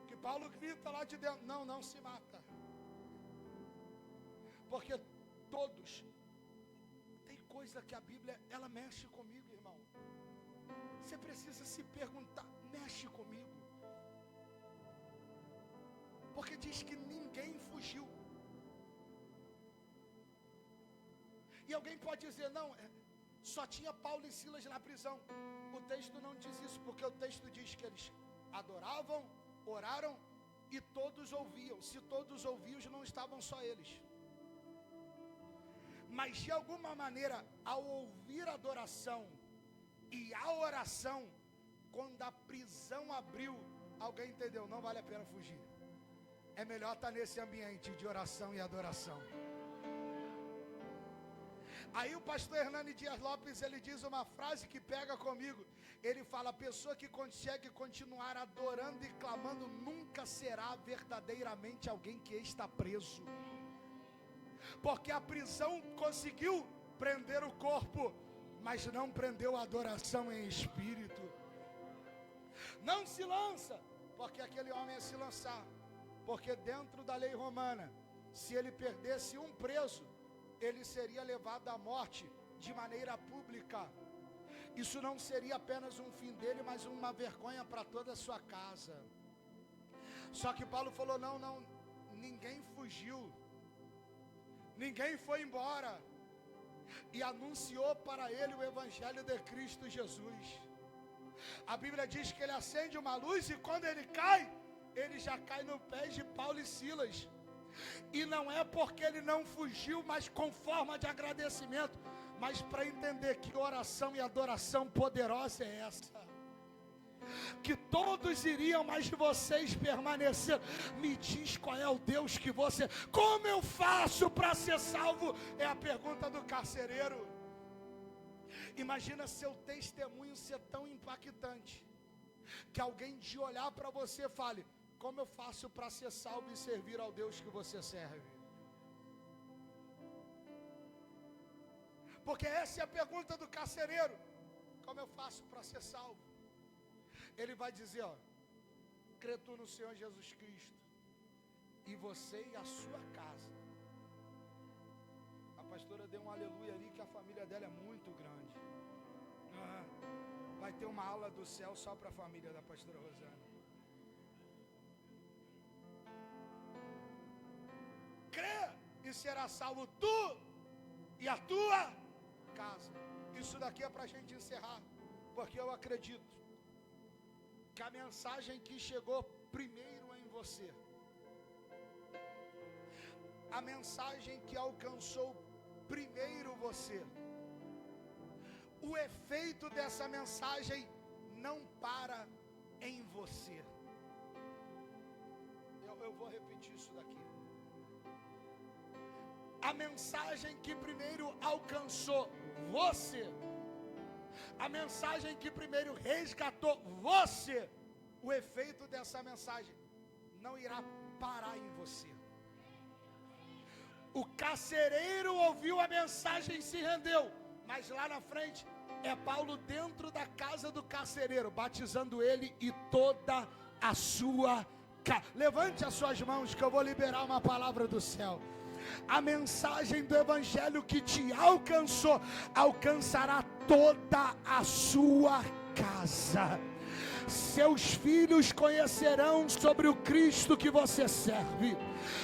que Paulo grita lá de dentro: não se mata. Porque todos, tem coisa que a Bíblia, ela mexe comigo, irmão. Você precisa se perguntar, mexe comigo. Porque diz que ninguém fugiu. E alguém pode dizer, não, só tinha Paulo e Silas na prisão. O texto não diz isso, porque o texto diz que eles adoravam, oraram e todos ouviam. Se todos ouviam, não estavam só eles. Mas de alguma maneira, ao ouvir a adoração e a oração, quando a prisão abriu, alguém entendeu, não vale a pena fugir. É melhor estar nesse ambiente de oração e adoração. Aí o pastor Hernani Dias Lopes, ele diz uma frase que pega comigo. Ele fala, a pessoa que consegue continuar adorando e clamando nunca será verdadeiramente alguém que está preso. Porque a prisão conseguiu prender o corpo, mas não prendeu a adoração em espírito. Não se lança, porque aquele homem ia se lançar. Porque dentro da lei romana, se ele perdesse um preso, ele seria levado à morte de maneira pública. Isso não seria apenas um fim dele, mas uma vergonha para toda a sua casa. Só que Paulo falou, não, ninguém fugiu, ninguém foi embora, e anunciou para ele o evangelho de Cristo Jesus. A Bíblia diz que ele acende uma luz e quando ele cai, ele já cai no pé de Paulo e Silas. E não é porque ele não fugiu, mas com forma de agradecimento, mas para entender que oração e adoração poderosa é essa. Que todos iriam, mas vocês permaneceram. Me diz qual é o Deus que você... Como eu faço para ser salvo? É a pergunta do carcereiro. Imagina seu testemunho ser tão impactante, que alguém de olhar para você fale, como eu faço para ser salvo e servir ao Deus que você serve? Porque essa é a pergunta do carcereiro. Como eu faço para ser salvo? Ele vai dizer, crê tu no Senhor Jesus Cristo, e você e a sua casa. A pastora deu um aleluia ali, que a família dela é muito grande. Vai ter uma aula do céu só para a família da pastora Rosana. Crê e será salvo tu e a tua casa. Isso daqui é para a gente encerrar, porque eu acredito que a mensagem que chegou primeiro em você, a mensagem que alcançou primeiro você, o efeito dessa mensagem não para em você. Eu vou repetir isso daqui. A mensagem que primeiro alcançou você, a mensagem que primeiro resgatou você, o efeito dessa mensagem não irá parar em você. O carcereiro ouviu a mensagem e se rendeu, mas lá na frente é Paulo dentro da casa do carcereiro, batizando ele e toda a sua casa. Levante as suas mãos que eu vou liberar uma palavra do céu. A mensagem do evangelho que te alcançou, alcançará toda a sua casa. Seus filhos conhecerão sobre o Cristo que você serve.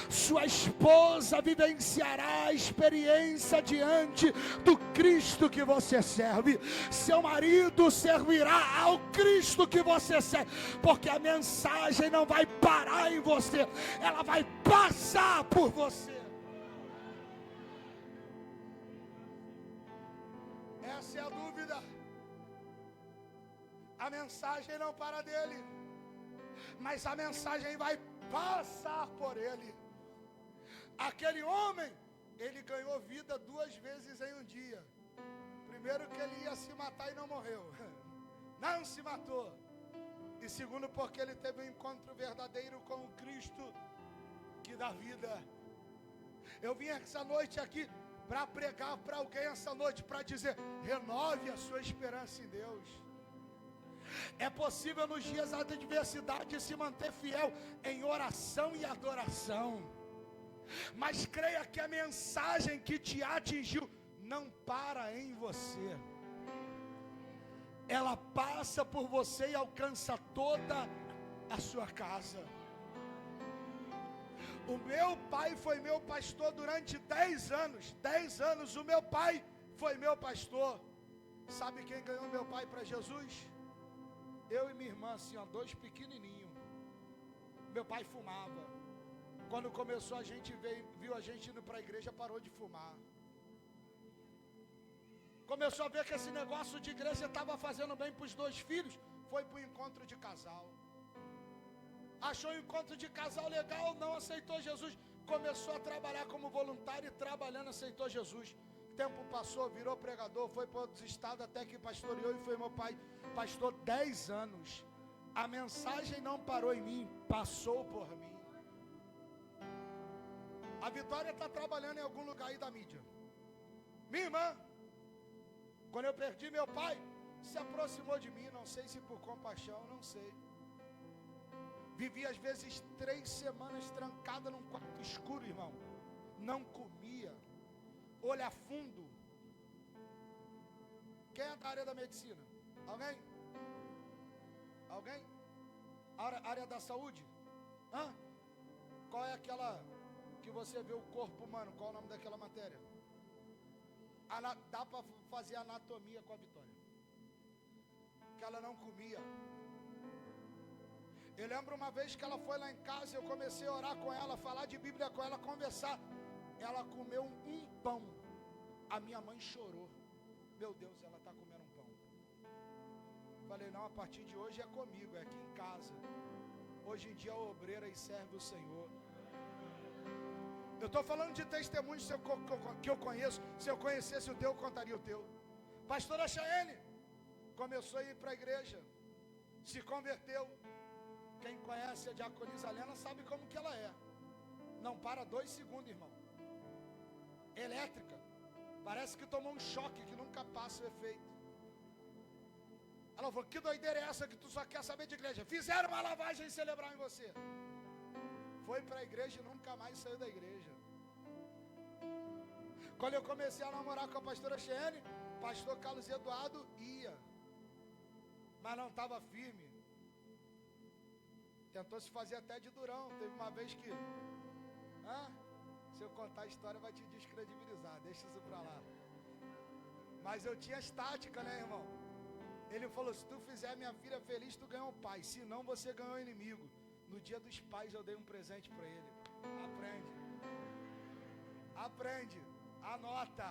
Sua esposa vivenciará a experiência diante do Cristo que você serve. Seu marido servirá ao Cristo que você serve. Porque a mensagem não vai parar em você, ela vai passar por você. Essa é a dúvida. A mensagem não para dele, mas a mensagem vai passar por ele. Aquele homem, ele ganhou vida 2 vezes em um dia. Primeiro que ele ia se matar e não morreu, não se matou. E segundo porque ele teve um encontro verdadeiro com o Cristo que dá vida. Eu vim essa noite aqui para pregar para alguém essa noite, para dizer, renove a sua esperança em Deus. É possível nos dias da adversidade se manter fiel em oração e adoração, mas creia que a mensagem que te atingiu não para em você, ela passa por você e alcança toda a sua casa. O meu pai foi meu pastor durante 10 anos. 10 anos o meu pai foi meu pastor. Sabe quem ganhou meu pai para Jesus? Eu e minha irmã, assim, 2 pequenininhos. Meu pai fumava. Quando começou a gente viu a gente indo para a igreja, parou de fumar. Começou a ver que esse negócio de igreja estava fazendo bem para os 2 filhos. Foi para o encontro de casal. Achou o encontro de casal legal, não aceitou Jesus. Começou a trabalhar como voluntário e trabalhando aceitou Jesus. O tempo passou, virou pregador, foi para outros estados, até que pastoreou e foi meu pai pastor 10 anos. A mensagem não parou em mim, passou por mim. A Vitória está trabalhando em algum lugar aí da mídia. Minha irmã, quando eu perdi meu pai, se aproximou de mim, não sei se por compaixão, não sei. Vivia às vezes 3 semanas trancada num quarto escuro, irmão. Não comia. Olho a fundo. Quem é da área da medicina? Alguém? Alguém? Área da saúde? Hã? Qual é aquela que você vê o corpo humano? Qual é o nome daquela matéria? Dá para fazer anatomia com a Vitória. Que ela não comia. Eu lembro uma vez que ela foi lá em casa, eu comecei a orar com ela, falar de Bíblia com ela, conversar. Ela comeu um pão. A minha mãe chorou. Meu Deus, ela está comendo um pão. Falei, não, a partir de hoje é comigo, é aqui em casa. Hoje em dia é obreira e serve o Senhor. Eu estou falando de testemunhos que eu conheço. Se eu conhecesse o teu, eu contaria o teu. Pastora Chayane começou a ir para a igreja, se converteu. Quem conhece a diaconisa Helena sabe como que ela é. Não para 2 segundos, irmão. Elétrica. Parece que tomou um choque que nunca passa o efeito. Ela falou, que doideira é essa que tu só quer saber de igreja? Fizeram uma lavagem cerebral em você. Foi para a igreja e nunca mais saiu da igreja. Quando eu comecei a namorar com a pastora Cheyenne, pastor Carlos Eduardo ia, mas não estava firme. Tentou se fazer até de durão. Teve uma vez que se eu contar a história vai te descredibilizar. Deixa isso pra lá. Mas eu tinha as táticas, né, irmão? Ele falou, se tu fizer minha filha feliz, tu ganhou o pai. Se não, você ganhou o inimigo. No dia dos pais eu dei um presente para ele. Aprende. Aprende. Anota.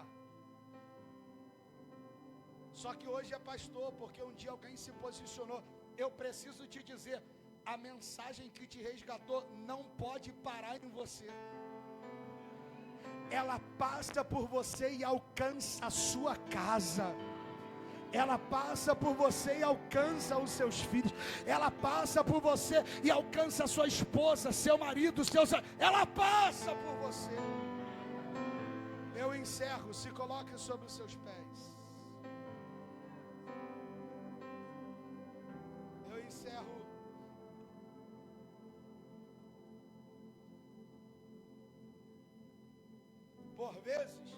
Só que hoje é pastor, porque um dia alguém se posicionou. Eu preciso te dizer, a mensagem que te resgatou não pode parar em você. Ela passa por você e alcança a sua casa. Ela passa por você e alcança os seus filhos. Ela passa por você e alcança a sua esposa, seu marido, ela passa por você. Eu encerro, se coloque sobre os seus pés. Eu encerro. Por vezes,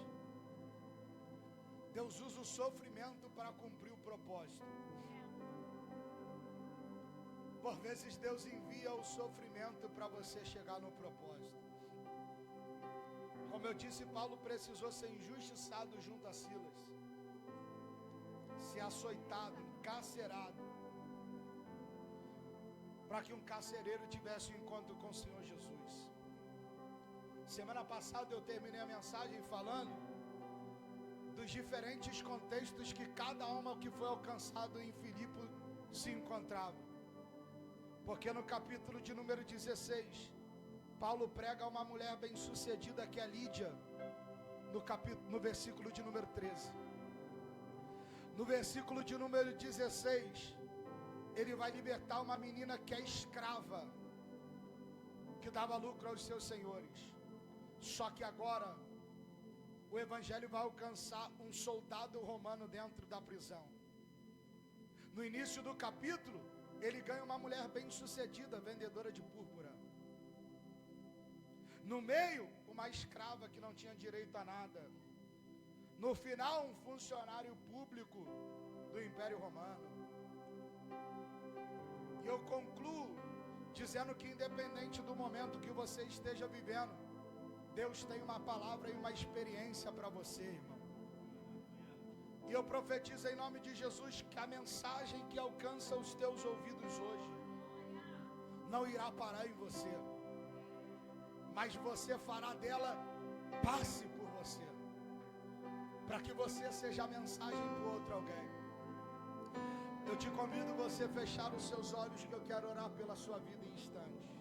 Deus usa o sofrimento para cumprir o propósito. Por vezes Deus envia o sofrimento para você chegar no propósito. Como eu disse, Paulo precisou ser injustiçado junto a Silas, ser açoitado, encarcerado, para que um carcereiro tivesse um encontro com o Senhor Jesus. Semana passada eu terminei a mensagem falando dos diferentes contextos que cada alma que foi alcançado em Filipe se encontrava. Porque no capítulo de número 16, Paulo prega a uma mulher bem-sucedida que é Lídia, no versículo de número 13. No versículo de número 16, ele vai libertar uma menina que é escrava, que dava lucro aos seus senhores. Só que agora o evangelho vai alcançar um soldado romano dentro da prisão. No início do capítulo, ele ganha uma mulher bem-sucedida, vendedora de púrpura. No meio, uma escrava que não tinha direito a nada. No final, um funcionário público do Império Romano. E eu concluo dizendo que independente do momento que você esteja vivendo, Deus tem uma palavra e uma experiência para você, irmão. E eu profetizo em nome de Jesus que a mensagem que alcança os teus ouvidos hoje não irá parar em você, mas você fará dela passe por você, para que você seja a mensagem para outro alguém. Eu te convido a você fechar os seus olhos, que eu quero orar pela sua vida em instantes.